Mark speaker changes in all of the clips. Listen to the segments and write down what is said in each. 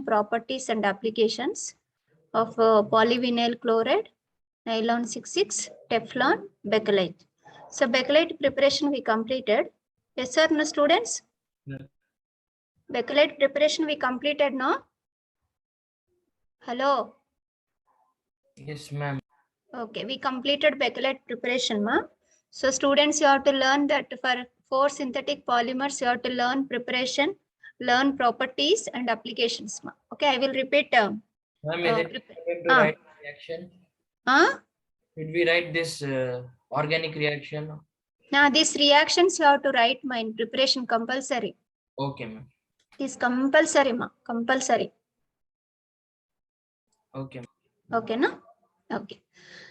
Speaker 1: properties and applications of polyvinyl chloride, nylon 66, Teflon, Backlight. So Backlight preparation we completed. Yes sir, no students?
Speaker 2: No.
Speaker 1: Backlight preparation we completed, no? Hello?
Speaker 2: Yes, ma'am.
Speaker 1: Okay, we completed Backlight preparation, ma. So students, you have to learn that for 4 synthetic polymers, you have to learn preparation, learn properties and applications, ma. Okay, I will repeat.
Speaker 2: Ma'am, is it going to write reaction? Did we write this organic reaction?
Speaker 1: Now these reactions you have to write, ma, in preparation compulsory.
Speaker 2: Okay, ma'am.
Speaker 1: It is compulsory, ma. Compulsory.
Speaker 2: Okay.
Speaker 1: Okay, no? Okay.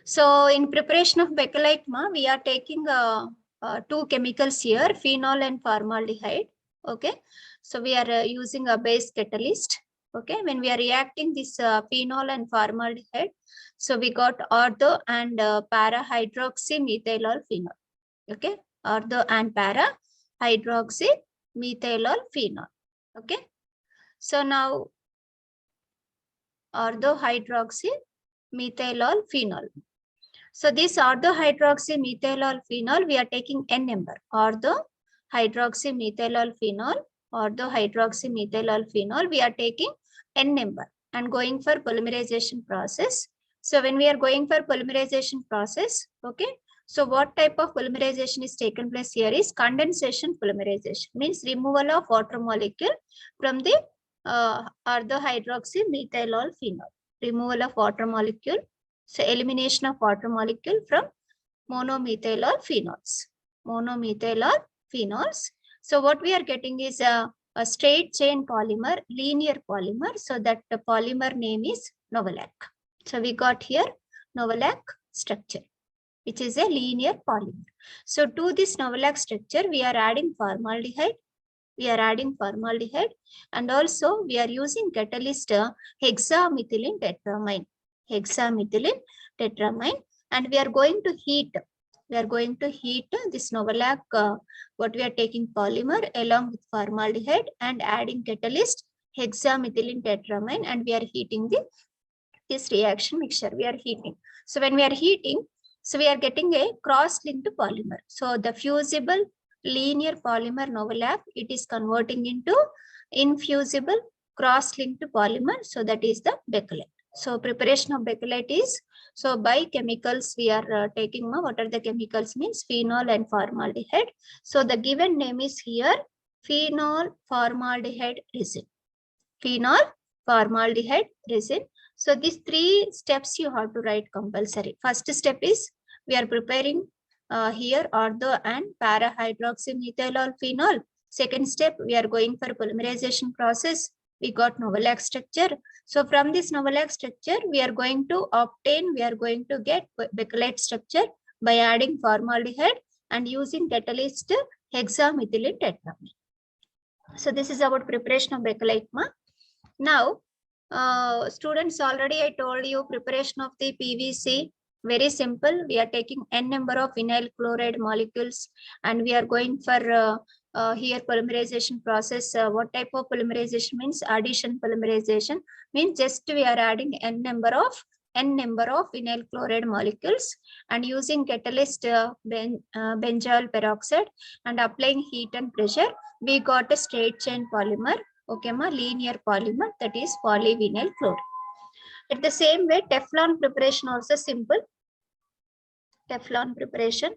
Speaker 1: So in preparation of Baccalite, ma, we are taking 2 chemicals here, phenol and formaldehyde. Okay. So we are using a base catalyst. Okay. When we are reacting this phenol and formaldehyde, so we got ortho and para-hydroxymethylol phenol. Okay. Ortho and para-hydroxymethylol phenol. Okay. So now ortho-hydroxymethylol phenol. So this ortho-hydroxymethylol phenol, we are taking N number. Ortho-hydroxymethylol phenol, ortho-hydroxymethylol phenol, we are taking N number and going for polymerization process. So when we are going for polymerization process, okay. So what type of polymerization is taken place here is condensation polymerization, means removal of water molecule from the ortho-hydroxymethylol phenol. Removal of water molecule. So elimination of water molecule from monomethylol phenols. Monomethylol phenols. So what we are getting is a straight chain polymer, linear polymer. So that the polymer name is Novolac. So we got here Novolac structure, which is a linear polymer. So to this Novolac structure, we are adding formaldehyde. We are adding formaldehyde and also we are using catalyst hexamethylene tetramine. Hexamethylene tetramine, and we are going to heat. We are going to heat this Novolac, what we are taking polymer along with formaldehyde and adding catalyst hexamethylene tetramine, and we are heating this reaction mixture. We are heating. So when we are heating, so we are getting a cross-linked polymer. So the fusible linear polymer Novolac, it is converting into infusible cross-linked polymer. So that is the Backlight. So preparation of Backlight is, so by chemicals we are taking, what are the chemicals means phenol and formaldehyde. So the given name is here phenol formaldehyde resin. Phenol formaldehyde resin. So these 3 steps you have to write compulsory. First step is we are preparing here ortho and para-hydroxymethylol phenol. Second step, we are going for polymerization process. We got Novolac structure. So from this Novolac structure, we are going to get Backlight structure by adding formaldehyde and using catalyst hexamethylene tetramine. So this is about preparation of Backlight. Now, students, already I told you preparation of the PVC. Very simple. We are taking N number of vinyl chloride molecules and we are going for here polymerization process. What type of polymerization means? Addition polymerization means just we are adding N number of vinyl chloride molecules and using catalyst benzyl peroxide and applying heat and pressure. We got a straight chain polymer. Okay, linear polymer, that is polyvinyl chloride. At the same way, Teflon preparation also simple. Teflon preparation.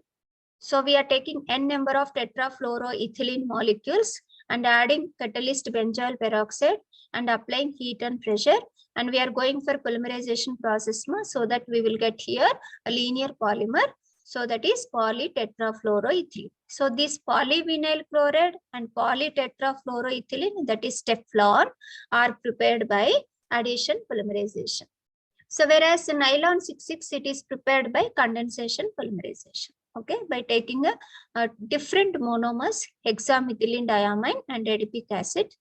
Speaker 1: So we are taking N number of tetrafluoroethylene molecules and adding catalyst benzyl peroxide and applying heat and pressure. And we are going for polymerization process so that we will get here a linear polymer. So that is polytetrafluoroethylene. So this polyvinyl chloride and polytetrafluoroethylene, that is Teflon, are prepared by addition polymerization. So whereas nylon 66, it is prepared by condensation polymerization. Okay, by taking a different monomers, hexamethylene diamine and adipic acid,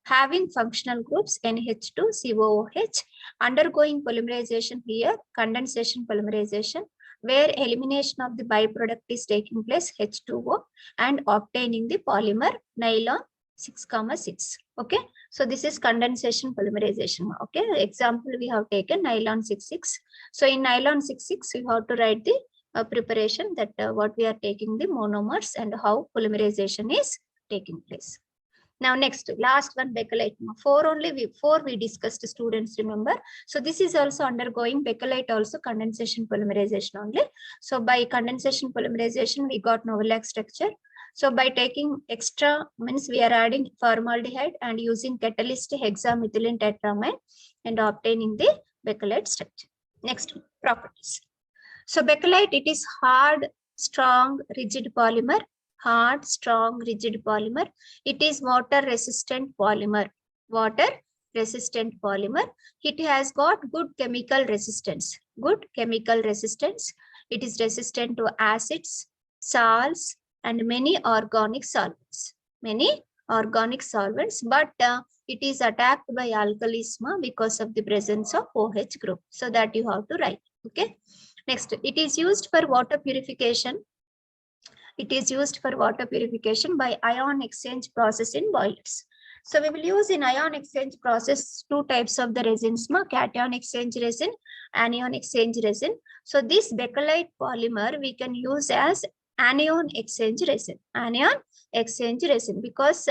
Speaker 1: having functional groups NH2, COOH, undergoing polymerization here, condensation polymerization, where elimination of the byproduct is taking place, H2O, and obtaining the polymer nylon 6,6. Okay. So this is condensation polymerization. Okay. Example we have taken nylon 6,6. So in nylon 6,6, you have to write the preparation that what we are taking the monomers and how polymerization is taking place. Now next, last one, Backlight. Four we discussed, students, remember. So this is also undergoing Backlight, also condensation polymerization only. So by condensation polymerization, we got novel structure. So by taking extra, means we are adding formaldehyde and using catalyst hexamethylene tetramine and obtaining the Backlight structure. Next, properties. So Backlight, it is hard, strong, rigid polymer. Hard, strong, rigid polymer. It is water resistant polymer. Water resistant polymer. It has got good chemical resistance. Good chemical resistance. It is resistant to acids, salts, and many organic solvents. Many organic solvents, but it is attacked by alkalisma because of the presence of OH group. So that you have to write. Okay. Next, it is used for water purification. It is used for water purification by ion exchange process in boilers. So we will use in ion exchange process two types of the resins, cation exchange resin, anion exchange resin. So this Backlight polymer we can use as anion exchange resin. Anion exchange resin, because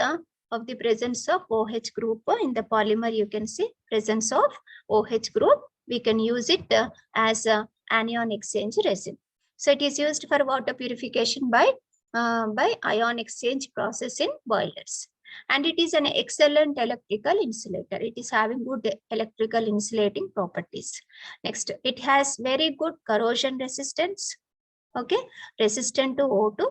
Speaker 1: of the presence of OH group in the polymer, you can see presence of OH group. We can use it as anion exchange resin. So it is used for water purification by ion exchange process in boilers. And it is an excellent electrical insulator. It is having good electrical insulating properties. Next, it has very good corrosion resistance. Okay, resistant to O2,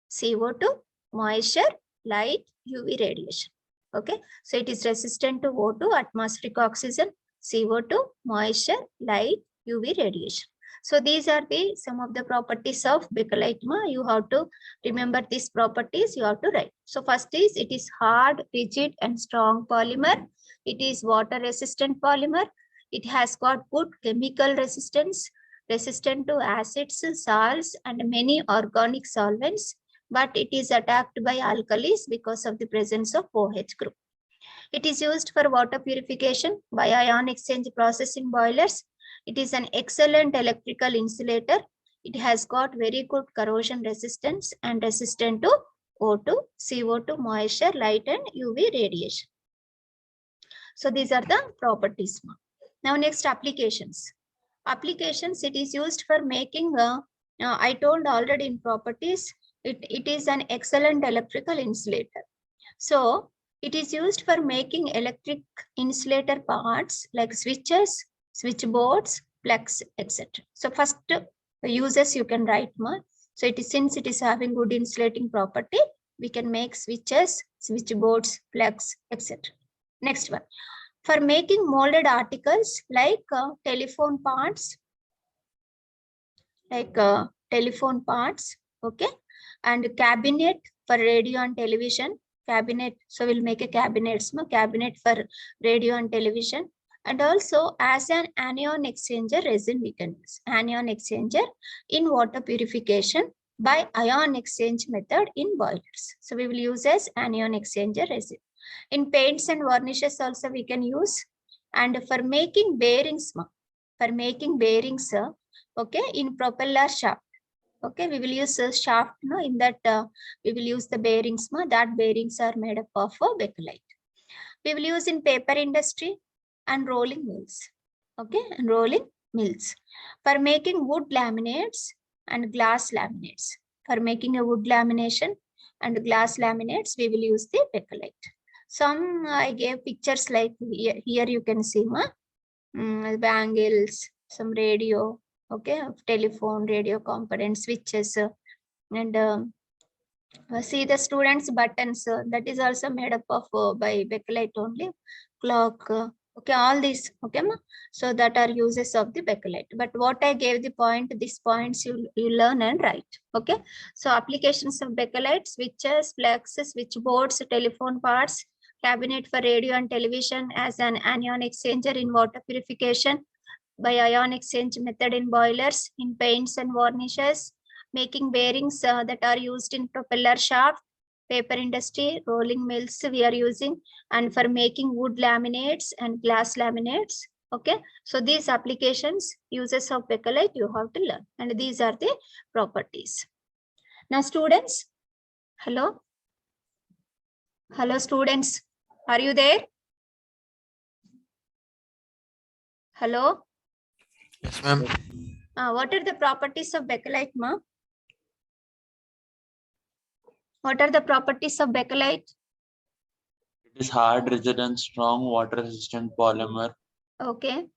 Speaker 1: CO2, moisture, light, UV radiation. Okay, so it is resistant to O2, atmospheric oxygen, CO2, moisture, light, UV radiation. So these are the some of the properties of Bricolithma. You have to remember these properties. You have to write. So first is it is hard, rigid, and strong polymer. It is water resistant polymer. It has got good chemical resistance, resistant to acids, salts, and many organic solvents. But it is attacked by alkalis because of the presence of OH group. It is used for water purification by ion exchange process in boilers. It is an excellent electrical insulator. It has got very good corrosion resistance and resistant to O2, CO2, moisture, light, and UV radiation. So these are the properties. Now next, applications. Applications, it is used for making, I told already in properties, it is an excellent electrical insulator. So it is used for making electric insulator parts like switches, switchboards, plugs, etc. So first uses you can write more. So it is, since it is having good insulating property, we can make switches, switchboards, plugs, etc. Next one, for making molded articles like telephone parts, okay, and cabinet for radio and television. Cabinet, so we'll make a cabinet for radio and television. And also as an anion exchanger resin we can use. Anion exchanger in water purification by ion exchange method in boilers. So we will use as anion exchanger resin. In paints and varnishes also we can use. And for making bearings, okay, in propeller shaft. Okay, we will use a shaft, in that we will use the bearings, that bearings are made up of Backlight. We will use in paper industry and rolling mills. Okay, and rolling mills. For making wood laminates and glass laminates. For making a wood lamination and glass laminates, we will use the Backlight. Some I gave pictures like here you can see bangles, some radio, okay, telephone, radio components, switches, and see the students buttons, that is also made up of by Backlight only. Clock, okay, all these, okay, so that are uses of the Backlight. But what I gave the point, these points you learn and write. Okay, so applications of Backlight: switches, plugs, switchboards, telephone parts, cabinet for radio and television as an anion exchanger in water purification by ion exchange method in boilers, in paints and varnishes, making bearings that are used in propeller shaft, paper industry, rolling mills we are using, and for making wood laminates and glass laminates. Okay, so these applications, uses of Backlight you have to learn, and these are the properties. Now students, hello students, are you there? Hello.
Speaker 3: Yes, ma'am.
Speaker 1: What are the properties of Backlight, ma? What are the properties of Backlight?
Speaker 3: It is hard, rigid, and strong water-resistant polymer.
Speaker 1: Okay.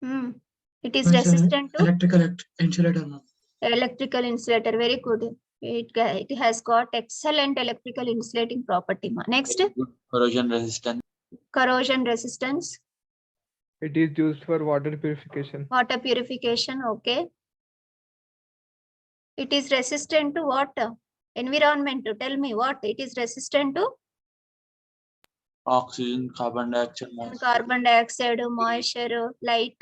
Speaker 1: It is resistant to
Speaker 4: electrical insulator.
Speaker 1: electrical insulator. Very good. It has got excellent electrical insulating property. Next,
Speaker 3: Good corrosion resistance.
Speaker 1: corrosion resistance.
Speaker 5: It is used for water purification.
Speaker 1: Water purification. Okay. It is resistant to what? Environment. Tell me what it is resistant to.
Speaker 3: Oxygen, carbon dioxide, moisture.
Speaker 1: Carbon dioxide, moisture, light,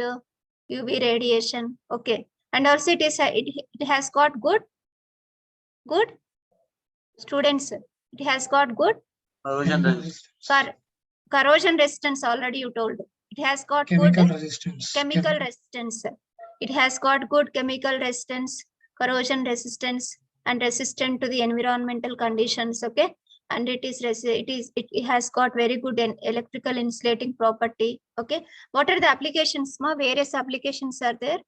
Speaker 1: UV radiation. Okay. And also it has got good students. It has got good
Speaker 3: Corrosion resistance.
Speaker 1: corrosion resistance. Already you told. It has got
Speaker 4: Chemical
Speaker 1: good
Speaker 4: resistance.
Speaker 1: chemical resistance. It has got good chemical resistance, corrosion resistance, and resistant to the environmental conditions. Okay, and it has got very good electrical insulating property. Okay, what are the applications, ma? Various applications are there.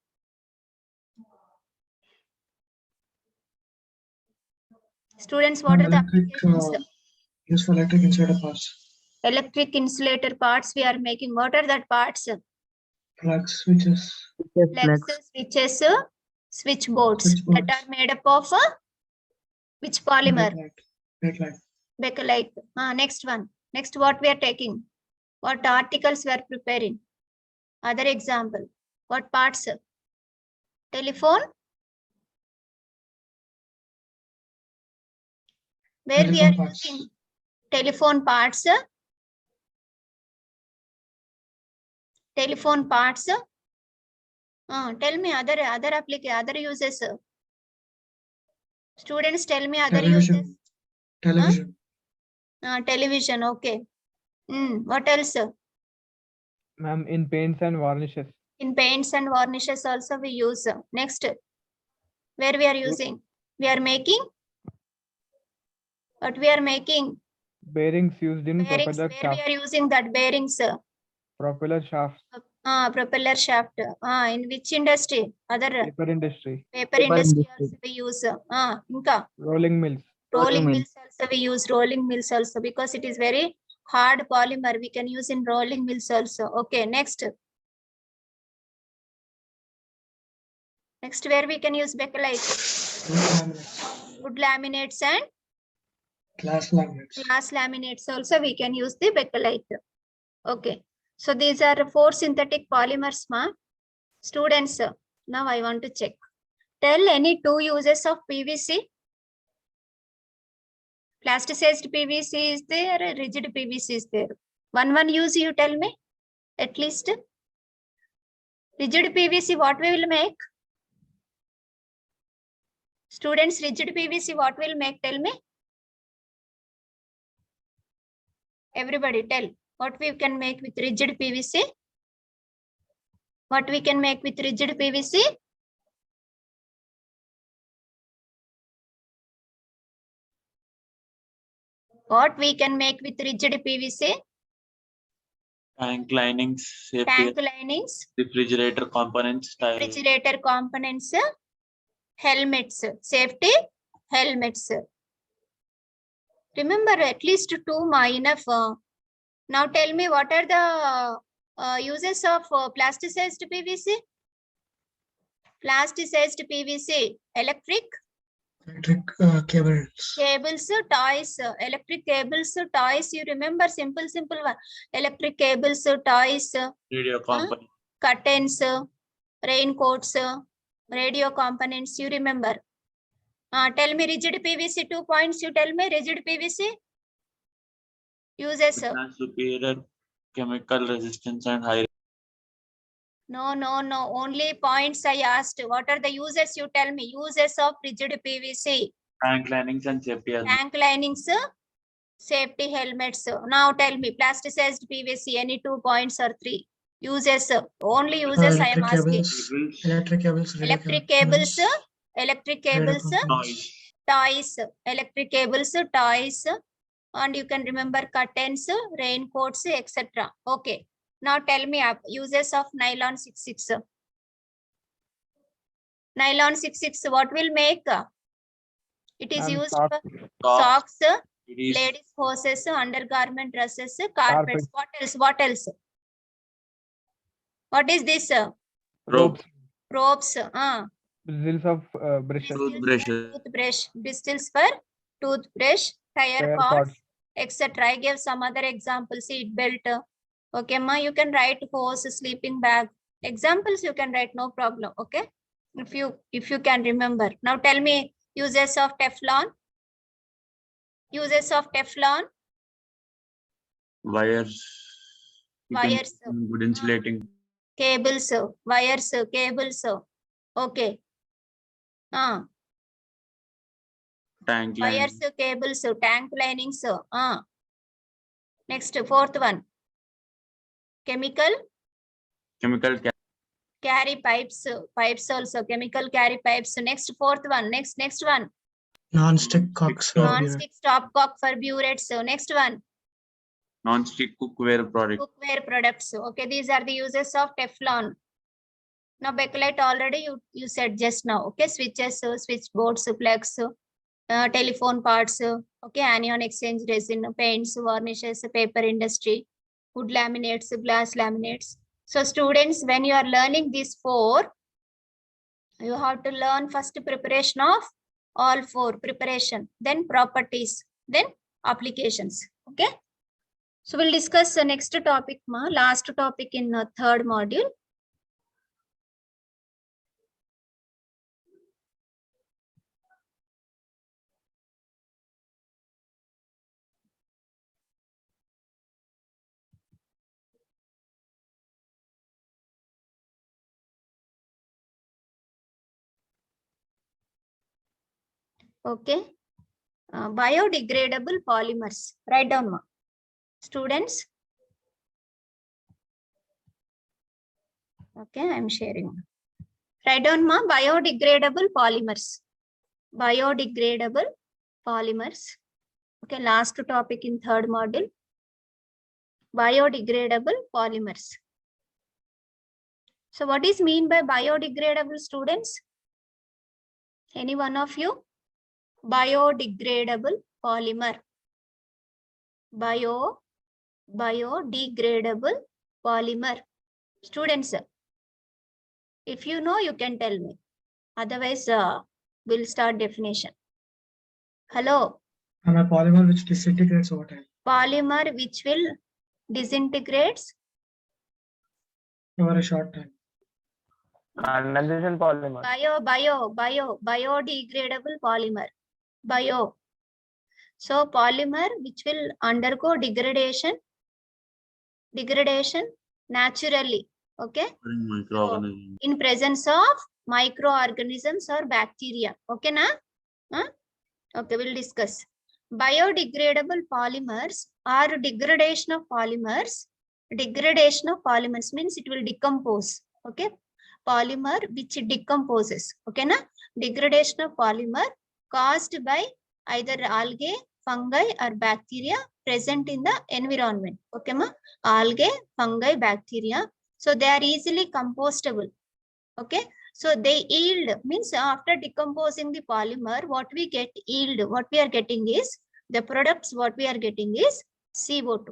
Speaker 1: Students, what are the applications?
Speaker 4: Used for electric insulator parts.
Speaker 1: Electric insulator parts we are making. What are that parts?
Speaker 4: Plugs, switches.
Speaker 1: Plugs, switches, switchboards that are made up of which polymer? Backlight. Next one. Next, what we are taking? What articles we are preparing? Other example. What parts? Telephone. Where
Speaker 4: Telephone
Speaker 1: we are
Speaker 4: parts.
Speaker 1: using telephone parts. Telephone parts. Tell me other uses. Students, tell me other uses.
Speaker 4: Television.
Speaker 1: Television. Okay. What else?
Speaker 5: Ma'am, in paints and varnishes.
Speaker 1: In paints and varnishes also we use. Next, where we are using? We are making. What we are making?
Speaker 5: Bearings used in
Speaker 1: Bearings.
Speaker 5: propeller
Speaker 1: Where
Speaker 5: shaft.
Speaker 1: we are using that bearings?
Speaker 5: Propeller shaft.
Speaker 1: Propeller shaft. In which industry? Other
Speaker 5: Paper industry.
Speaker 1: paper industry also we use. Inka.
Speaker 5: Rolling mills.
Speaker 1: Rolling mills also we use. Rolling mills also because it is very hard polymer. We can use in rolling mills also. Okay. Next. Next, where we can use Backlight? Wood laminates and
Speaker 4: Glass laminates.
Speaker 1: Glass laminates also we can use the Backlight. Okay. So these are 4 synthetic polymers, ma. Students, now I want to check. Tell any 2 uses of PVC. Plasticized PVC is there, rigid PVC is there. One use you tell me, at least. Rigid PVC, what we will make? Students, rigid PVC, what will make? Tell me. Everybody tell. What we can make with rigid PVC? What we can make with rigid PVC? What we can make with rigid PVC?
Speaker 3: Tank linings, safety,
Speaker 1: Tank linings,
Speaker 3: refrigerator components,
Speaker 1: refrigerator components, helmets, safety helmets. Remember at least 2 enough. Now tell me what are the uses of plasticized PVC? Plasticized PVC, electric
Speaker 4: cables.
Speaker 1: Cables, toys, electric cables, toys. You remember simple one. Electric cables, toys,
Speaker 3: radio components,
Speaker 1: curtains, raincoats, radio components. You remember. Tell me rigid PVC. 2 points. You tell me rigid PVC. Uses.
Speaker 3: superior chemical resistance and high.
Speaker 1: No. Only points I asked. What are the uses? You tell me. Uses of rigid PVC.
Speaker 3: Tank linings and safety helmets.
Speaker 1: Tank linings, safety helmets. Now tell me, plasticized PVC, any 2 points or 3? Uses, only uses I am asking.
Speaker 4: Electric cables,
Speaker 1: Electric cables, electric cables,
Speaker 3: Noise.
Speaker 1: toys, electric cables, toys, and you can remember curtains, raincoats, etc. Okay. Now tell me uses of nylon 66. Nylon 66, what will make? It is used for socks, ladies' hoses, undergarment dresses, carpets. What else? What else? What is this?
Speaker 3: Ropes.
Speaker 1: Ropes.
Speaker 5: Bristles of brushes.
Speaker 3: Toothbrushes.
Speaker 1: Toothbrush. Bristles for toothbrush, tire cords, etc. I gave some other examples. Seat belt. Okay, ma. You can write hose, sleeping bag. Examples you can write, no problem. Okay, if you can remember. Now tell me uses of Teflon. Uses of Teflon.
Speaker 3: Wires.
Speaker 1: Wires.
Speaker 3: Good insulating.
Speaker 1: Cables, wires, cables. Okay.
Speaker 3: Tank
Speaker 1: Wires,
Speaker 3: linings.
Speaker 1: cables, tank linings. Next, fourth one. Chemical carry pipes. Pipes also. Chemical carry pipes. Next, fourth one. Next one.
Speaker 4: Non-stick cocks.
Speaker 1: Non-stick stopcock for burettes. Next one.
Speaker 3: Non-stick cookware products.
Speaker 1: Cookware products. Okay, these are the uses of Teflon. Now, Backlight already you said just now. Okay, switches, switchboards, plugs, telephone parts. Okay, anion exchange resin, paints, varnishes, paper industry, wood laminates, glass laminates. So, students, when you are learning these 4, you have to learn first preparation of all 4 preparation, then properties, then applications. Okay. So we'll discuss the next topic, last topic in the 3rd module. Okay. Biodegradable polymers. Write down, ma. Students. Okay, I'm sharing. Write down, ma. Biodegradable polymers. Biodegradable polymers. Okay, last topic in 3rd module. Biodegradable polymers. So what is mean by biodegradable, students? Any one of you? Biodegradable polymer. Biodegradable polymer. Students, if you know, you can tell me. Otherwise, we'll start definition. Hello.
Speaker 4: A polymer which disintegrates over time.
Speaker 1: Polymer which will disintegrates
Speaker 4: over a short time.
Speaker 5: Ionization polymer.
Speaker 1: Biodegradable polymer. Bio. So polymer which will undergo degradation naturally. Okay. So, in presence of microorganisms or bacteria. Okay, na? Okay, we'll discuss. Biodegradable polymers are degradation of polymers. Degradation of polymers means it will decompose. Okay. Polymer which decomposes. Okay, na? Degradation of polymer caused by either algae, fungi or bacteria present in the environment. Okay, ma? Algae, fungi, bacteria. So they are easily compostable. Okay. So they yield, means after decomposing the polymer, what we get yield, what we are getting is the products, what we are getting is CO2.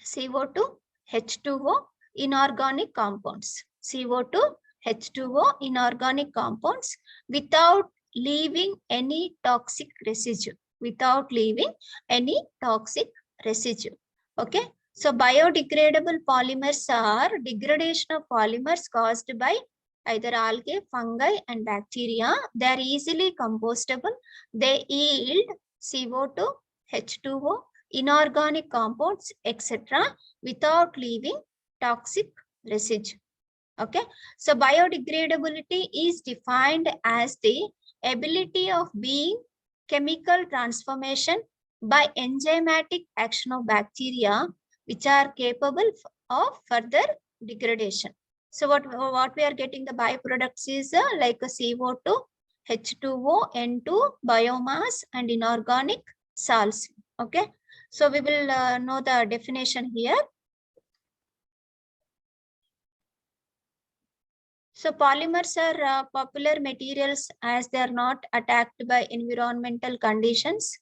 Speaker 1: CO2, H2O, inorganic compounds. CO2, H2O, inorganic compounds without leaving any toxic residue. Without leaving any toxic residue. Okay. So biodegradable polymers are degradation of polymers caused by either algae, fungi and bacteria. They are easily compostable. They yield CO2, H2O, inorganic compounds, etc. without leaving toxic residue. Okay. So biodegradability is defined as the ability of being chemical transformation by enzymatic action of bacteria, which are capable of further degradation. So what we are getting the byproducts is like a CO2, H2O, N2, biomass, and inorganic salts. Okay. So we will know the definition here. So polymers are popular materials as they are not attacked by environmental conditions,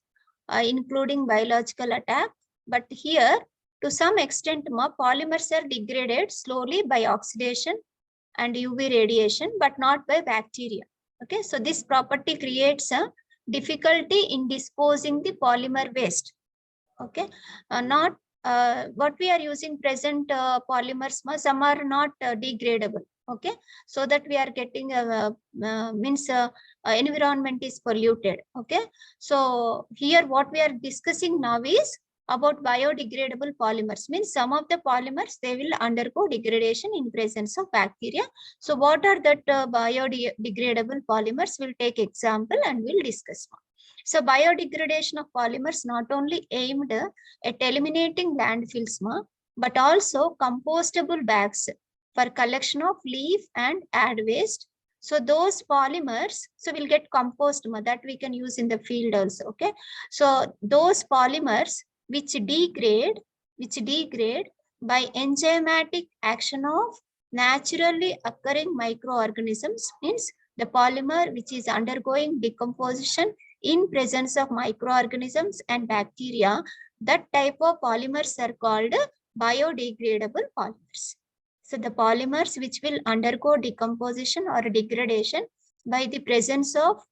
Speaker 1: including biological attack. But here, to some extent, polymers are degraded slowly by oxidation and UV radiation, but not by bacteria. Okay, so this property creates a difficulty in disposing the polymer waste. Okay, not what we are using present polymers, some are not degradable. Okay, so that we are getting environment is polluted. Okay, so here what we are discussing now is about biodegradable polymers, means some of the polymers, they will undergo degradation in presence of bacteria. So what are that biodegradable polymers? We'll take example and we'll discuss more. So biodegradation of polymers not only aimed at eliminating landfills, but also compostable bags for collection of leaf and ad waste. So those polymers, so we'll get compost that we can use in the field also. Okay, so those polymers which degrade by enzymatic action of naturally occurring microorganisms, means the polymer which is undergoing decomposition in presence of microorganisms and bacteria, that type of polymers are called biodegradable polymers. So the polymers which will undergo decomposition or degradation by the presence of,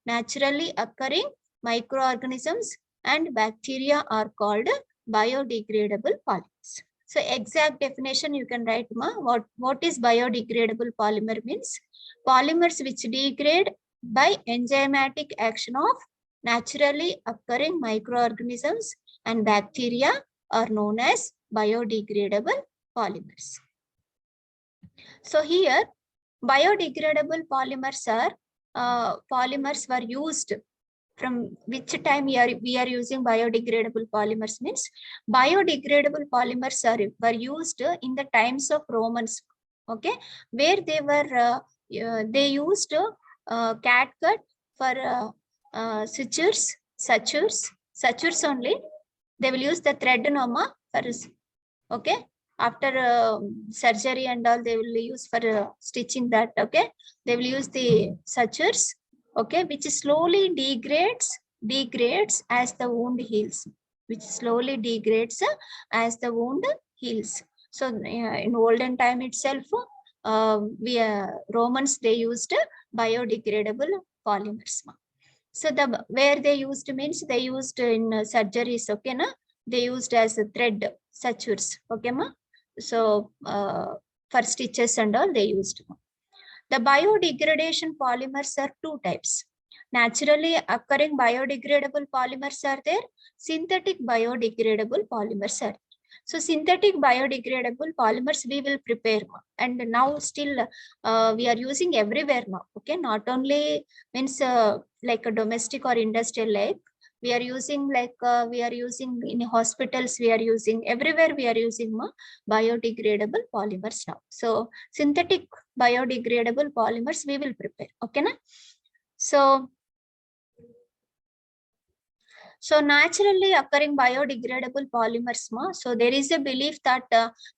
Speaker 1: naturally occurring microorganisms and bacteria are called biodegradable polymers. So exact definition you can write, what is biodegradable polymer means? Polymers which degrade by enzymatic action of naturally occurring microorganisms and bacteria are known as biodegradable polymers. So here, biodegradable polymers are polymers were used. From which time we are using biodegradable polymers means biodegradable polymers were used in the times of Romans. Okay, where they were they used catgut for sutures only. They will use the thread noma for, okay, after surgery and all, they will use for stitching that. Okay, they will use the sutures, okay, which slowly degrades as the wound heals, So in olden time itself, Romans, they used biodegradable polymers. So where they used means they used in surgeries. Okay, they used as a thread sutures. Okay, so for stitches and all they used. The biodegradation polymers are two types. Naturally occurring biodegradable polymers are there. Synthetic biodegradable polymers are there. So synthetic biodegradable polymers we will prepare, and now still we are using everywhere now. Okay, not only means like a domestic or industrial, like we are using in hospitals, we are using everywhere, we are using biodegradable polymers now. So synthetic biodegradable polymers we will prepare. Okay, So naturally occurring biodegradable polymers, so there is a belief that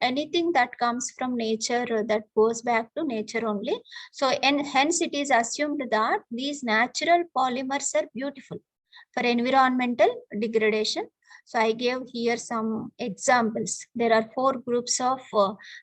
Speaker 1: anything that comes from nature that goes back to nature only. So and hence it is assumed that these natural polymers are beautiful for environmental degradation. So I gave here some examples. There are 4 groups of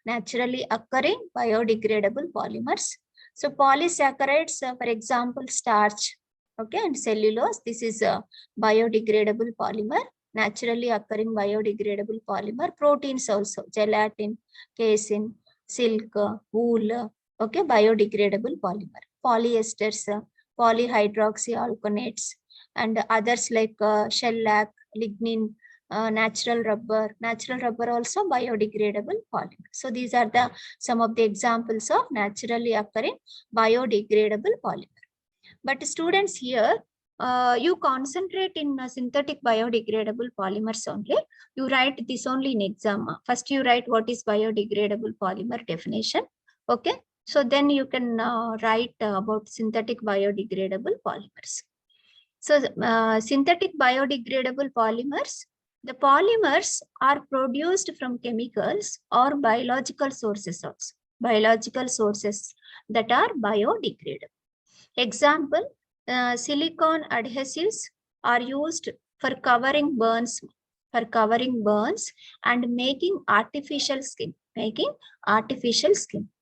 Speaker 1: naturally occurring biodegradable polymers. So polysaccharides, for example, starch, okay, and cellulose. This is a biodegradable polymer, naturally occurring biodegradable polymer. Proteins also, gelatin, casein, silk, wool, okay, biodegradable polymer. Polyesters, polyhydroxyalkanates, and others like shellac, lignin, natural rubber also biodegradable polymer. So these are some of the examples of naturally occurring biodegradable polymer. But students here, you concentrate in synthetic biodegradable polymers only. You write this only in exam. First you write what is biodegradable polymer definition. Okay. So then you can write about synthetic biodegradable polymers. So synthetic biodegradable polymers, the polymers are produced from chemicals or biological sources also. Biological sources that are biodegradable. Example, silicone adhesives are used for covering burns and making artificial skin.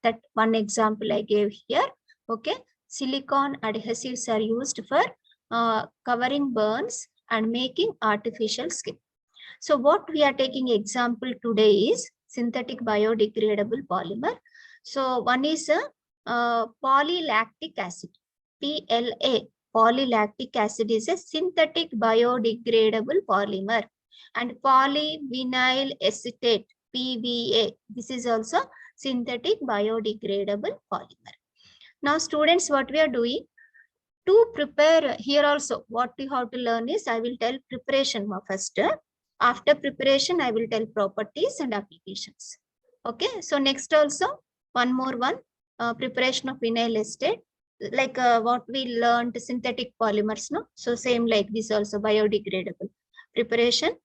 Speaker 1: That one example I gave here. Okay, silicone adhesives are used for covering burns and making artificial skin. So what we are taking example today is synthetic biodegradable polymer. So one is a polylactic acid. PLA, polylactic acid, is a synthetic biodegradable polymer, and polyvinyl acetate, PVA, this is also synthetic biodegradable polymer. Now students, what we are doing to prepare here also, what you have to learn is, I will tell preparation first. After preparation, I will tell properties and applications. Okay, so next also one more one, preparation of vinyl acetate, like what we learned synthetic polymers, no? So same like this also, biodegradable, preparation,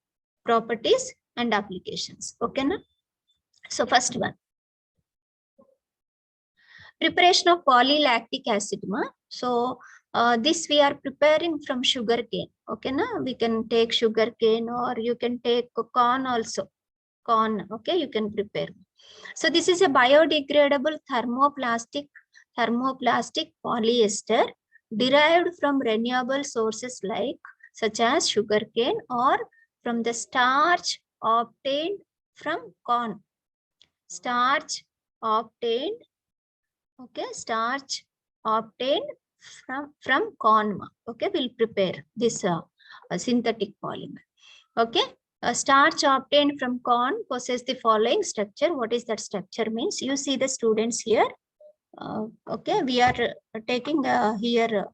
Speaker 1: properties and applications. Okay, na? So first one, preparation of polylactic acid. So this we are preparing from sugar cane. Okay, na? We can take sugar cane or you can take corn also. Corn, okay, you can prepare. So this is a biodegradable thermoplastic polyester derived from renewable sources like such as sugarcane or from the starch obtained from corn. Starch obtained from corn. Okay, we'll prepare this synthetic polymer. Okay. Starch obtained from corn possesses the following structure. What is that structure means? You see the students here. Okay, we are taking here,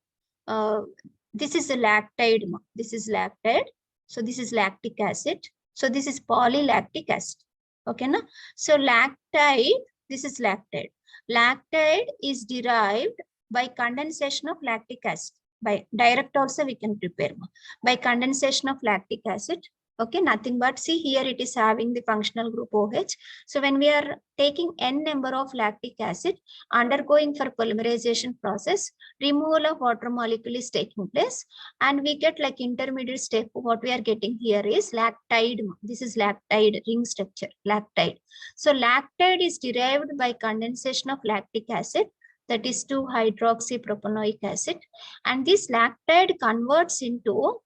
Speaker 1: this is a lactide. This is lactide. So this is lactic acid. So this is polylactic acid. Okay, na? So lactide, this is lactide. Lactide is derived by condensation of lactic acid. By direct also we can prepare by condensation of lactic acid. Okay, nothing but see here it is having the functional group OH. So when we are taking n number of lactic acid undergoing for polymerization process, removal of water molecule is taking place and we get like intermediate step. What we are getting here is lactide. This is lactide, ring structure, lactide. So lactide is derived by condensation of lactic acid, that is 2-hydroxypropanoic acid, and this lactide converts into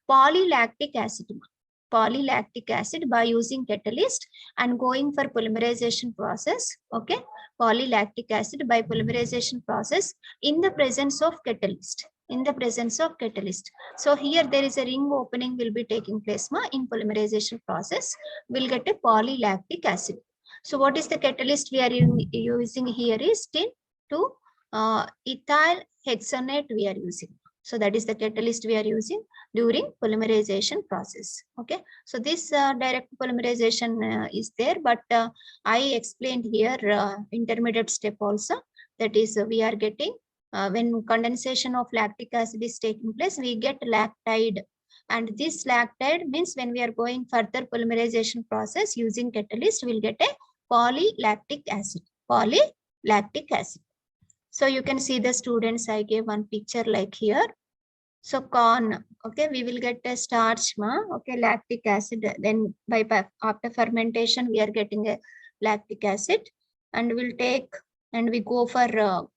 Speaker 1: polylactic acid by using catalyst and going for polymerization process. Okay, polylactic acid by polymerization process in the presence of catalyst. So here there is a ring opening will be taking place in polymerization process. We'll get a polylactic acid. So what is the catalyst we are using here is tin to ethyl hexanate we are using. So that is the catalyst we are using during polymerization process. Okay. So this direct polymerization is there, but I explained here intermediate step also. That is we are getting when condensation of lactic acid is taking place, we get lactide. And this lactide means when we are going further polymerization process using catalyst, we'll get a polylactic acid. So you can see the students, I gave one picture like here. So corn, okay, we will get a starch, okay, lactic acid. Then after fermentation, we are getting a lactic acid, and we'll take and we go for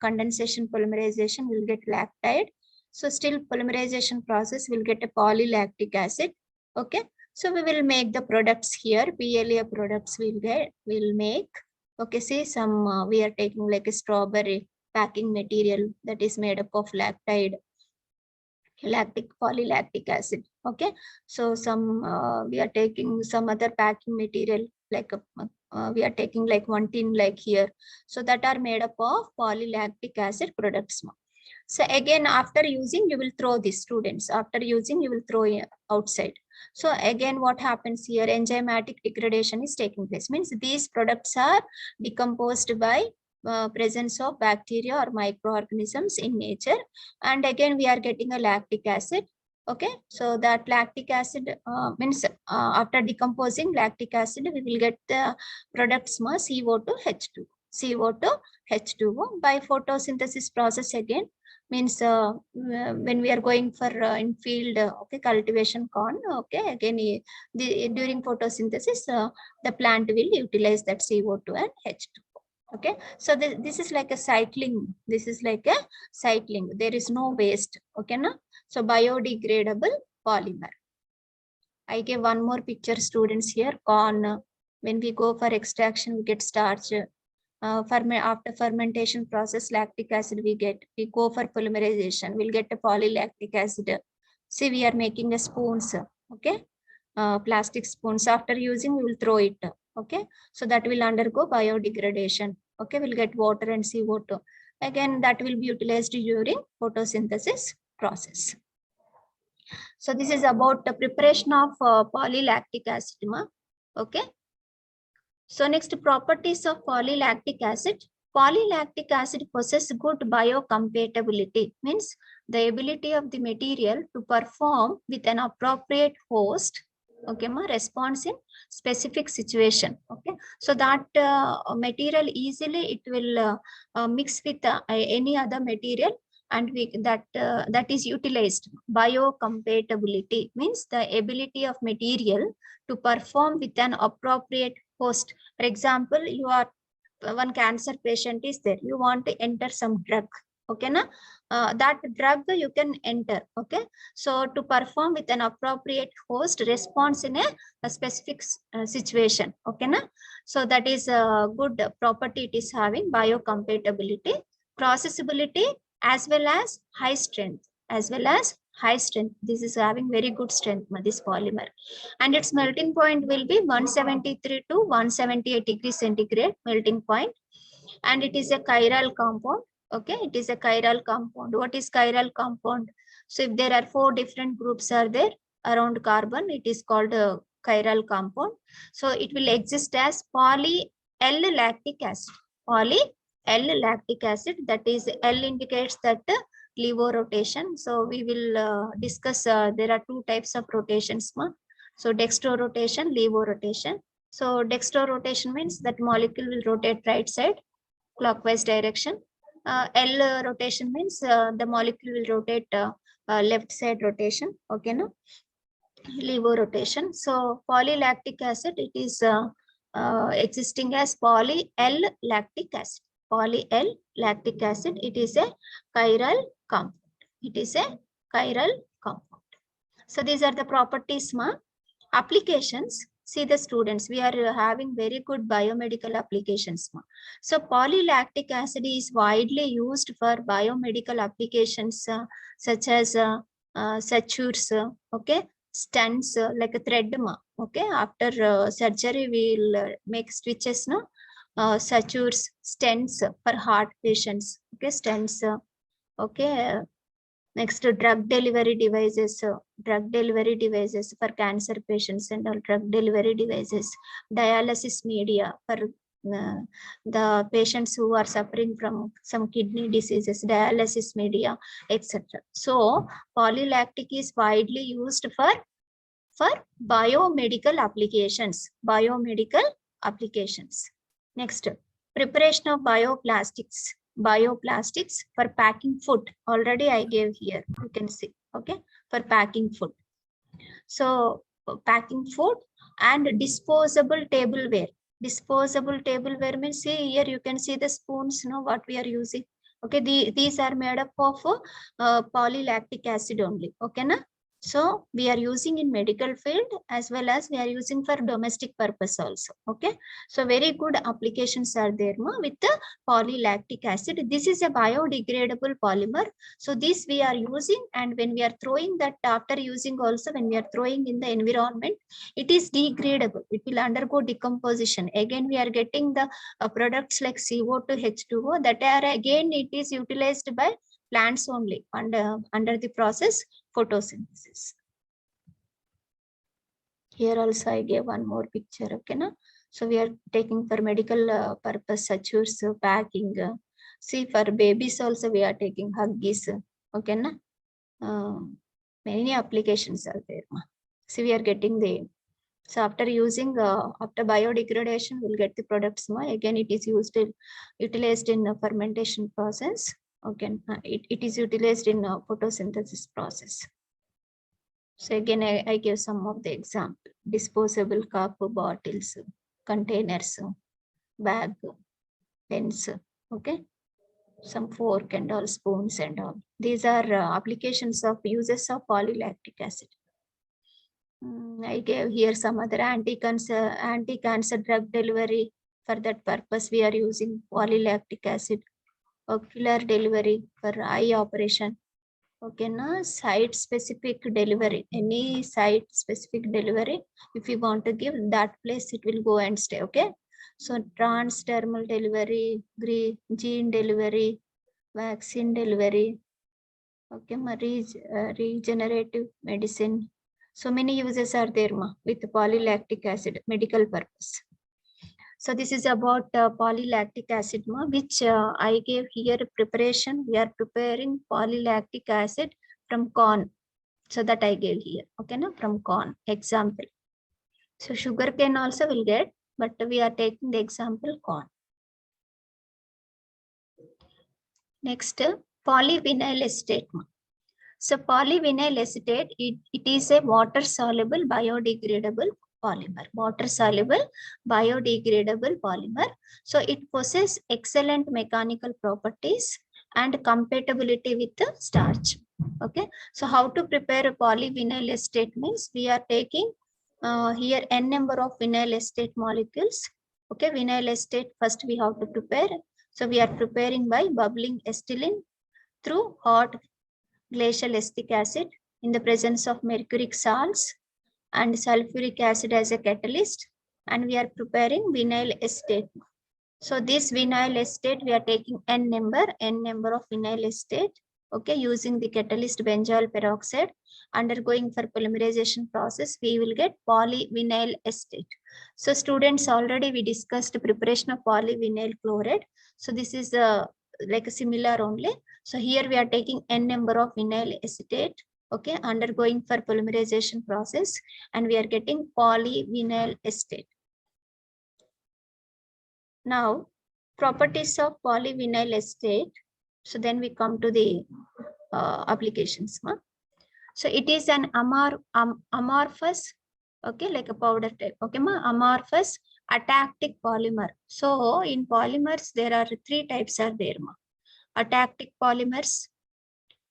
Speaker 1: condensation polymerization, we'll get lactide. So still polymerization process, we'll get a polylactic acid. Okay. So we will make the products here. PLA products we'll make. Okay, see some we are taking like a strawberry packing material that is made up of lactide, polylactic acid. Okay, so some we are taking some other packing material like we are taking like 1 tin like here. So that are made up of polylactic acid products. So again, after using, you will throw these students. After using, you will throw outside. So again, what happens here? Enzymatic degradation is taking place. Means these products are decomposed by presence of bacteria or microorganisms in nature. And again, we are getting a lactic acid. Okay, so that lactic acid means after decomposing lactic acid, we will get the products CO2 H2. CO2 H2O by photosynthesis process again. Means when we are going for in field okay, cultivation corn, okay, again during photosynthesis the plant will utilize that CO2 and H2. Okay, so this is like a cycling. This is like a cycling. There is no waste. Okay, na? So biodegradable polymer. I gave one more picture, students, here. Corn. When we go for extraction, we get starch. After fermentation process, lactic acid we get. We go for polymerization, we'll get a polylactic acid. See, we are making a spoons. Okay, plastic spoons. After using, we will throw it. Okay, so that will undergo biodegradation. Okay, we'll get water and CO2. Again, that will be utilized during photosynthesis process. So this is about the preparation of polylactic acid. Okay. So next, properties of polylactic acid. Polylactic acid possesses good biocompatibility, means the ability of the material to perform with an appropriate host, okay, response in specific situation. Okay, so that material easily it will mix with any other material, and that is utilized. Biocompatibility means the ability of material to perform with an appropriate host. For example, you are one cancer patient is there, you want to enter some drug. Okay, na? That drug you can enter. Okay, so to perform with an appropriate host response in a specific situation. Okay, na? So that is a good property it is having, biocompatibility, processability, as well as high strength. This is having very good strength, this polymer, and its melting point will be 173 to 178 degrees centigrade melting point, and it is a chiral compound. Okay, it is a chiral compound. What is chiral compound? So if there are 4 different groups are there around carbon, it is called a chiral compound. So it will exist as poly-L-lactic acid. Poly-L-lactic acid, that is L indicates that levo rotation. So we will discuss, there are 2 types of rotations. So dextro rotation, levo rotation. So dextro rotation means that molecule will rotate right side, clockwise direction. L rotation means the molecule will rotate left side rotation. Okay, no? Levo rotation. So polylactic acid, it is existing as poly-L-lactic acid. Poly-L-lactic acid, it is a chiral compound. It is a chiral compound. So these are the properties. Applications. See the students, we are having very good biomedical applications. So polylactic acid is widely used for biomedical applications such as sutures, okay, stents, like a thread. Okay, after surgery we will make stitches, no? Sutures, stents for heart patients. Okay, stents. Okay. Next, drug delivery devices for cancer patients and all drug delivery devices. Dialysis media for the patients who are suffering from some kidney diseases, dialysis media, etc. So polylactic is widely used for biomedical applications. Next, preparation of bioplastics for packing food. Already I gave here, you can see. Okay, for packing food. So packing food and disposable tableware. Disposable tableware means, see here you can see the spoons, what we are using. Okay, these are made up of polylactic acid only. Okay, na? So we are using in medical field as well as we are using for domestic purpose also. Okay. So very good applications are there with the polylactic acid. This is a biodegradable polymer. So this we are using, and when we are throwing that after using also, when we are throwing in the environment, it is degradable. It will undergo decomposition. Again, we are getting the products like CO2, H2O that are again it is utilized by plants only under the process photosynthesis. Here also I gave one more picture. Okay, na? So we are taking for medical purpose such as packing. See, for babies also we are taking Huggies. Okay, na? Many applications are there. See, we are getting the. So after using after biodegradation, we'll get the products. Again, it is utilized in fermentation process. Okay, it is utilized in photosynthesis process. So again, I give some of the example: disposable cup, bottles, containers, bag, pens. Okay, some fork and all, spoons and all. These are applications of uses of polylactic acid. I gave here some other anti-cancer drug delivery. For that purpose, we are using polylactic acid. Ocular delivery for eye operation. Okay, na site specific delivery, any site specific delivery. If you want to give that place, it will go and stay. Okay, so transdermal delivery, gene delivery, vaccine delivery. Okay, regenerative medicine. So many uses are there with polylactic acid, medical purpose. So this is about polylactic acid, which I gave here preparation. We are preparing polylactic acid from corn. So that I gave here. Okay, now from corn example. So sugar cane also will get, but we are taking the example corn. Next, polyvinyl acetate. So polyvinyl acetate, it is a water-soluble biodegradable polymer. Water-soluble biodegradable polymer. So it possesses excellent mechanical properties and compatibility with the starch. Okay. So how to prepare a polyvinyl acetate means we are taking here n number of vinyl acetate molecules. Okay. Vinyl acetate first we have to prepare. So we are preparing by bubbling acetylene through hot glacial acetic acid in the presence of mercuric salts and sulfuric acid as a catalyst, and we are preparing vinyl acetate. So this vinyl acetate we are taking n number of vinyl acetate, okay, using the catalyst benzoyl peroxide. Undergoing for polymerization process, we will get polyvinyl acetate. So students, already we discussed preparation of polyvinyl chloride. So this is like a similar only. So here we are taking n number of vinyl acetate, okay, undergoing for polymerization process, and we are getting polyvinyl acetate. Now, properties of polyvinyl acetate. So then we come to the applications. So it is an amorphous, okay, like a powder type, okay, amorphous atactic polymer. So in polymers, there are three types are there. Atactic polymers,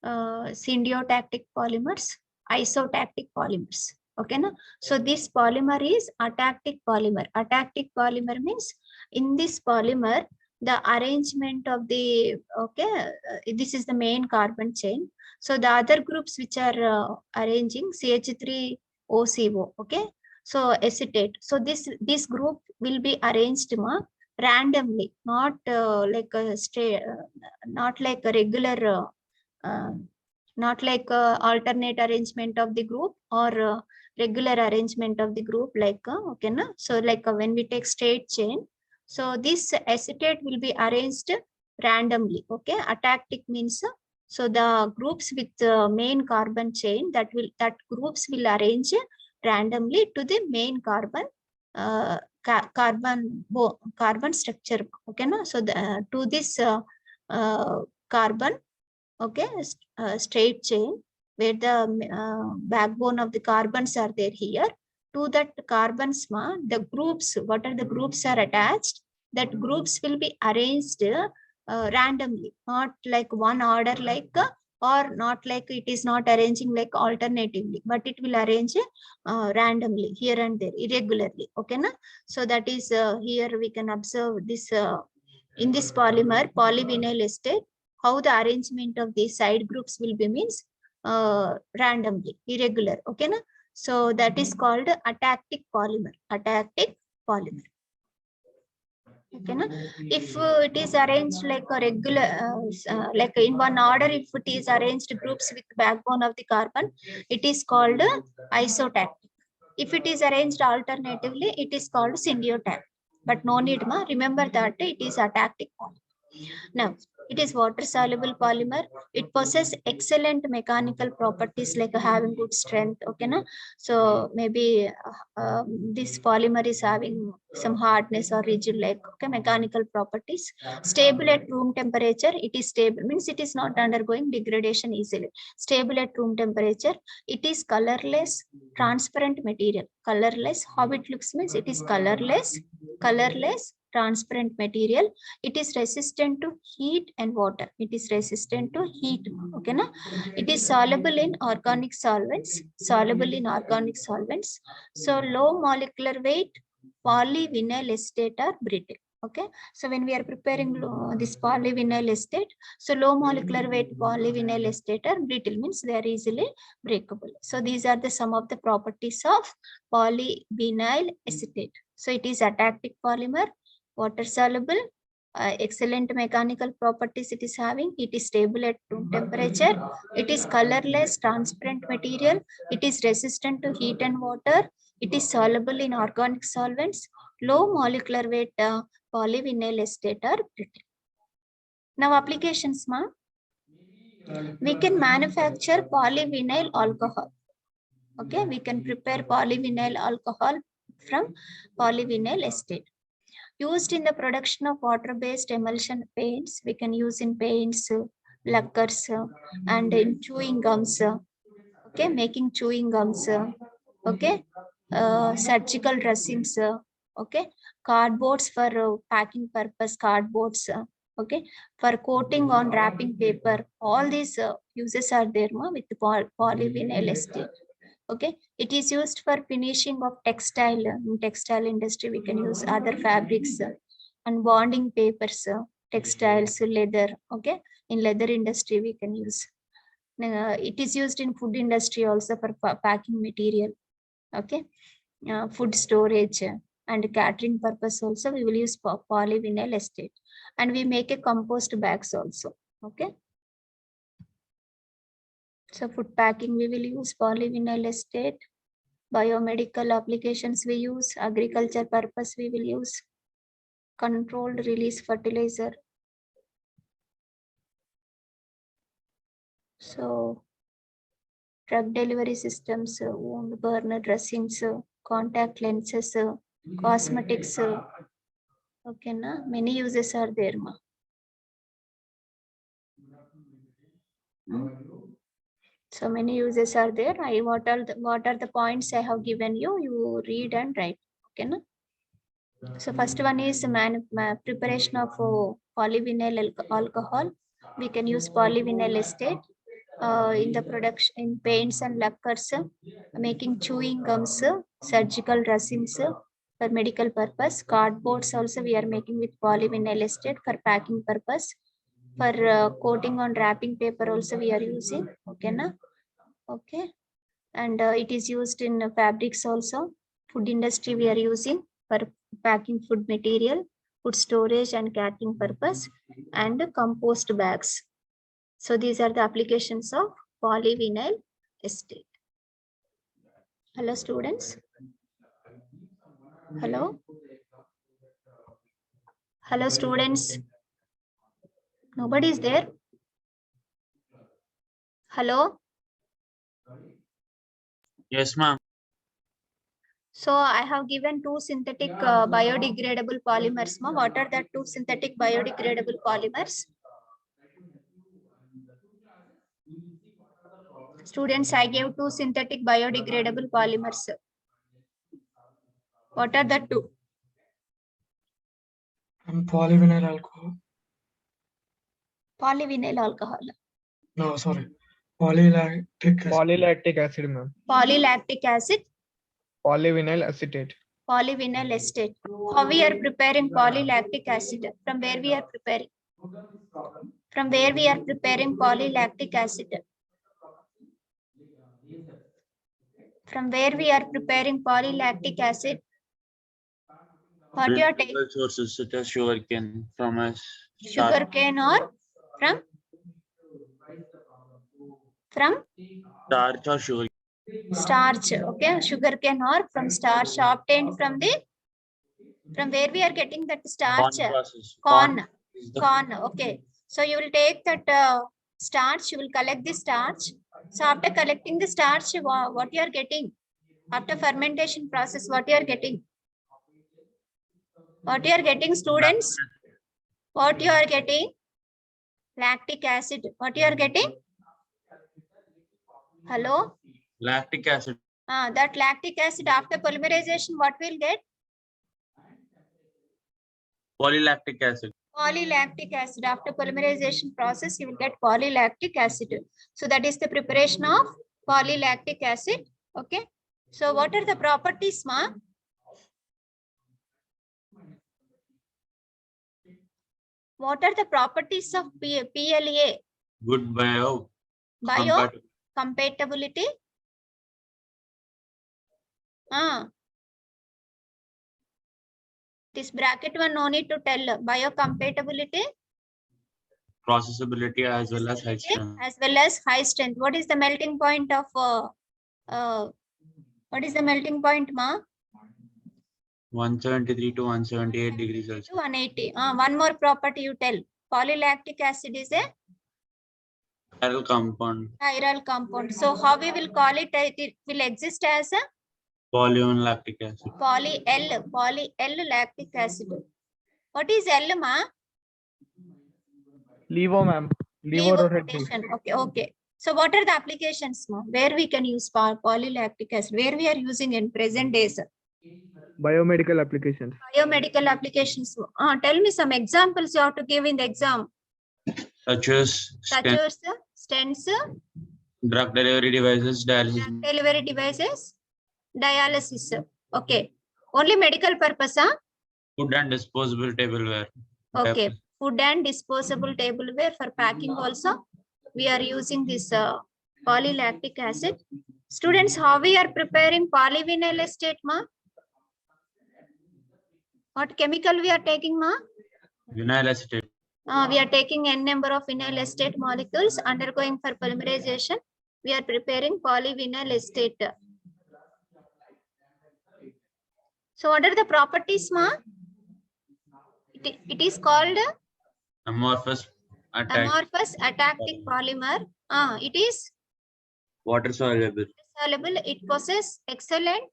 Speaker 1: syndiotactic polymers, isotactic polymers. Okay, na? So this polymer is atactic polymer. Atactic polymer means in this polymer, the arrangement of the, okay, this is the main carbon chain. So the other groups which are arranging CH3OCO, okay, so acetate. So this group will be arranged randomly, not like a not like a regular, not like a alternate arrangement of the group or regular arrangement of the group, like okay, na? So like when we take straight chain, so this acetate will be arranged randomly. Okay, atactic means so the groups with the main carbon chain that groups will arrange randomly to the main carbon carbon structure. Okay, na? So to this carbon, okay, straight chain where the backbone of the carbons are there here. To that carbons, the groups, what are the groups are attached, that groups will be arranged randomly, not like one order like or not like it is not arranging like alternatively, but it will arrange randomly here and there, irregularly. Okay, na? So that is here we can observe this in this polymer, polyvinyl acetate, how the arrangement of the side groups will be means randomly, irregular. Okay, na? So that is called atactic polymer. Atactic polymer. Okay, na? If it is arranged like a regular, like in one order, if it is arranged groups with backbone of the carbon, it is called isotactic. If it is arranged alternatively, it is called syndiotactic. But no need, ma. Remember that it is atactic polymer. Now, it is water-soluble polymer. It possesses excellent mechanical properties like having good strength. Okay, na? So maybe this polymer is having some hardness or rigid like okay, mechanical properties. Stable at room temperature. It is stable, means it is not undergoing degradation easily. Stable at room temperature. It is colorless, transparent material. Colorless, how it looks means it is colorless, transparent material. It is resistant to heat and water. It is resistant to heat. Okay, na? It is soluble in organic solvents. Soluble in organic solvents. So low molecular weight, polyvinyl acetate are brittle. Okay, so when we are preparing this polyvinyl acetate, so low molecular weight polyvinyl acetate are brittle, means they are easily breakable. So these are the some of the properties of polyvinyl acetate. So it is atactic polymer, water soluble, excellent mechanical properties it is having. It is stable at room temperature. It is colorless, transparent material. It is resistant to heat and water. It is soluble in organic solvents. Low molecular weight polyvinyl acetate are brittle. Now applications, ma. We can manufacture polyvinyl alcohol. Okay, we can prepare polyvinyl alcohol from polyvinyl acetate. Used in the production of water-based emulsion paints. We can use in paints, lacquers, and in chewing gums. Okay, making chewing gums. Okay, surgical dressings. Okay, cardboards for packing purpose, cardboards. Okay, for coating on wrapping paper. All these uses are there with polyvinyl acetate. Okay, it is used for finishing of textile. In textile industry, we can use other fabrics and bonding papers, textiles, leather. Okay, in leather industry, we can use. It is used in food industry also for packing material. Okay, food storage and catering purpose also we will use polyvinyl acetate, and we make a compost bags also. Okay. So food packing, we will use polyvinyl acetate. Biomedical applications we use. Agriculture purpose we will use controlled release fertilizer. So drug delivery systems, wound burner dressings, contact lenses, cosmetics. Okay, na? Many uses are there, ma. So many uses are there. What are the points I have given you? You read and write. Okay, na? So first one is preparation of polyvinyl alcohol. We can use polyvinyl acetate in the production in paints and lacquers, making chewing gums, surgical dressings for medical purpose. Cardboards also we are making with polyvinyl acetate for packing purpose. For coating on wrapping paper also we are using. Okay, na? Okay, and it is used in fabrics also. Food industry we are using for packing food material, food storage and catering purpose, and compost bags. So these are the applications of polyvinyl acetate. Hello, students. Hello. Hello, students. Nobody is there. Hello.
Speaker 3: Yes, ma'am.
Speaker 1: So I have given two synthetic biodegradable polymers. Ma. What are the two synthetic biodegradable polymers? Students, I gave two synthetic biodegradable polymers. What are the two?
Speaker 4: And polyvinyl alcohol.
Speaker 1: Polyvinyl alcohol.
Speaker 4: No, sorry. Polylactic acid.
Speaker 5: Polylactic acid, ma'am.
Speaker 1: Polylactic acid,
Speaker 5: Polyvinyl acetate.
Speaker 1: polyvinyl acetate. How we are preparing polylactic acid? From where we are preparing? From where we are preparing polylactic acid? From where we are preparing polylactic acid? What you are taking?
Speaker 3: Renewable sources such as sugarcane from a
Speaker 1: Sugar cane or from
Speaker 3: starch or sugar.
Speaker 1: starch. Okay, sugar cane or from starch obtained from the, from where we are getting that starch?
Speaker 3: Corn process.
Speaker 1: Corn.
Speaker 3: Is the
Speaker 1: Corn. Okay, so you will take that starch, you will collect the starch. So after collecting the starch, what you are getting after fermentation process? What you are getting? What you are getting, students? What you are getting? Lactic acid. What you are getting? Hello?
Speaker 3: lactic acid.
Speaker 1: That lactic acid after polymerization, what will get?
Speaker 3: Polylactic acid.
Speaker 1: Polylactic acid. After polymerization process, you will get polylactic acid. So that is the preparation of polylactic acid. Okay. So what are the properties, ma? What are the properties of PLA?
Speaker 3: Good bio.
Speaker 1: Compatibility. This bracket one no need to tell. Biocompatibility.
Speaker 3: Processability as well as high strength.
Speaker 1: As well as high strength. What is the melting point of what is the melting point, ma?
Speaker 3: 173 to 178 degrees Celsius.
Speaker 1: 180. One more property you tell. Polylactic acid is a
Speaker 3: Chiral compound.
Speaker 1: chiral compound. So how we will call it? It will exist as a
Speaker 3: Polyvinyl lactic acid.
Speaker 1: poly L lactic acid. What is L, ma?
Speaker 5: Levo, ma'am. Levo rotating.
Speaker 1: Okay, okay. So what are the applications, ma? Where we can use polylactic acid? Where we are using in present days?
Speaker 5: Biomedical applications.
Speaker 1: Biomedical applications. Tell me some examples you have to give in the exam.
Speaker 3: Such as
Speaker 1: Stents,
Speaker 3: drug delivery devices, dialysis.
Speaker 1: delivery devices, dialysis. Okay. Only medical purpose, huh?
Speaker 3: Food and disposable tableware.
Speaker 1: Okay. Food and disposable tableware for packing also. We are using this polylactic acid. Students, how we are preparing polyvinyl acetate, ma? What chemical we are taking, ma?
Speaker 3: Vinyl acetate.
Speaker 1: We are taking n number of vinyl acetate molecules undergoing for polymerization. We are preparing polyvinyl acetate. So what are the properties, ma? It is called
Speaker 3: Amorphous
Speaker 1: atactic polymer. It is
Speaker 3: water soluble.
Speaker 1: It possesses excellent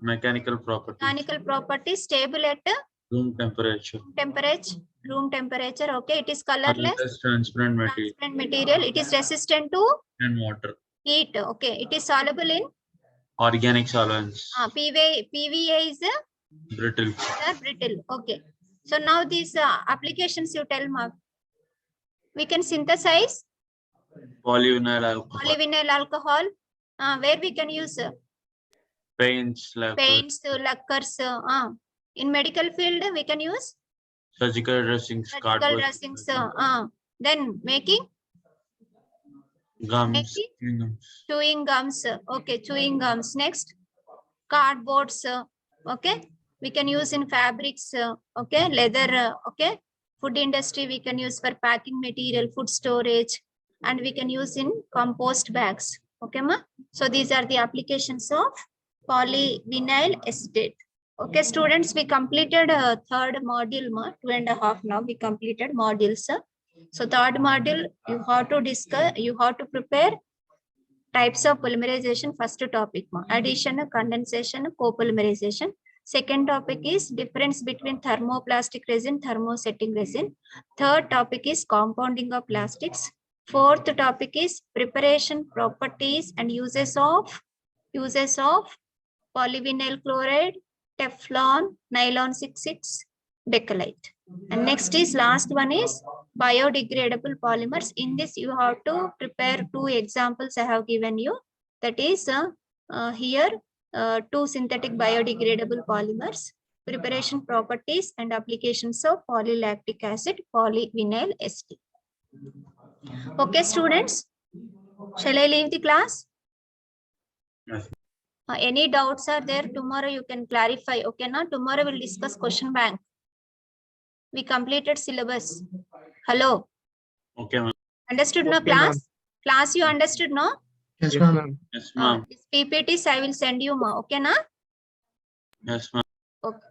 Speaker 3: Mechanical properties.
Speaker 1: Stable at
Speaker 3: Room temperature.
Speaker 1: Room temperature. Okay. It is colorless.
Speaker 3: Transparent
Speaker 1: material. It is resistant to
Speaker 3: and water.
Speaker 1: Heat. Okay. It is soluble in
Speaker 3: organic solvents.
Speaker 1: PVA is
Speaker 3: Brittle.
Speaker 1: Brittle. Okay. So now these applications you tell, Mark. We can synthesize polyvinyl alcohol. Where we can use
Speaker 3: paints,
Speaker 1: lacquers. In medical field we can use
Speaker 3: surgical dressings,
Speaker 1: then making
Speaker 3: gums,
Speaker 1: chewing gums. Okay, chewing gums. Next, cardboards. Okay, we can use in fabrics. Okay, leather. Okay, food industry we can use for packing material, food storage, and we can use in compost bags. Okay, ma. So these are the applications of polyvinyl acetate. Okay, students, we completed a third module, ma. 2.5 now we completed modules. So third module, you have to discuss, you have to prepare types of polymerization. First topic, ma. Addition, condensation, copolymerization. Second topic is difference between thermoplastic resin, thermosetting resin. Third topic is compounding of plastics. Fourth topic is preparation, properties, and uses of polyvinyl chloride, Teflon, nylon 66, Bakelite. And next is last one is biodegradable polymers. In this, you have to prepare 2 examples I have given you. That is here 2 synthetic biodegradable polymers, preparation properties and applications of polylactic acid, polyvinyl acetate. Okay, students, shall I leave the class?
Speaker 3: Yes.
Speaker 1: Any doubts are there? Tomorrow you can clarify. Okay, now tomorrow we'll discuss question bank. We completed syllabus. Hello.
Speaker 3: Okay, ma'am.
Speaker 1: Understood, no
Speaker 5: Okay,
Speaker 1: class?
Speaker 5: ma'am.
Speaker 1: Class you understood, no?
Speaker 4: Yes,
Speaker 5: Yes,
Speaker 4: ma'am.
Speaker 5: ma'am.
Speaker 3: Yes, ma'am.
Speaker 1: This PPTs I will send you, ma. Okay, na?
Speaker 3: Yes, ma'am.
Speaker 1: Okay.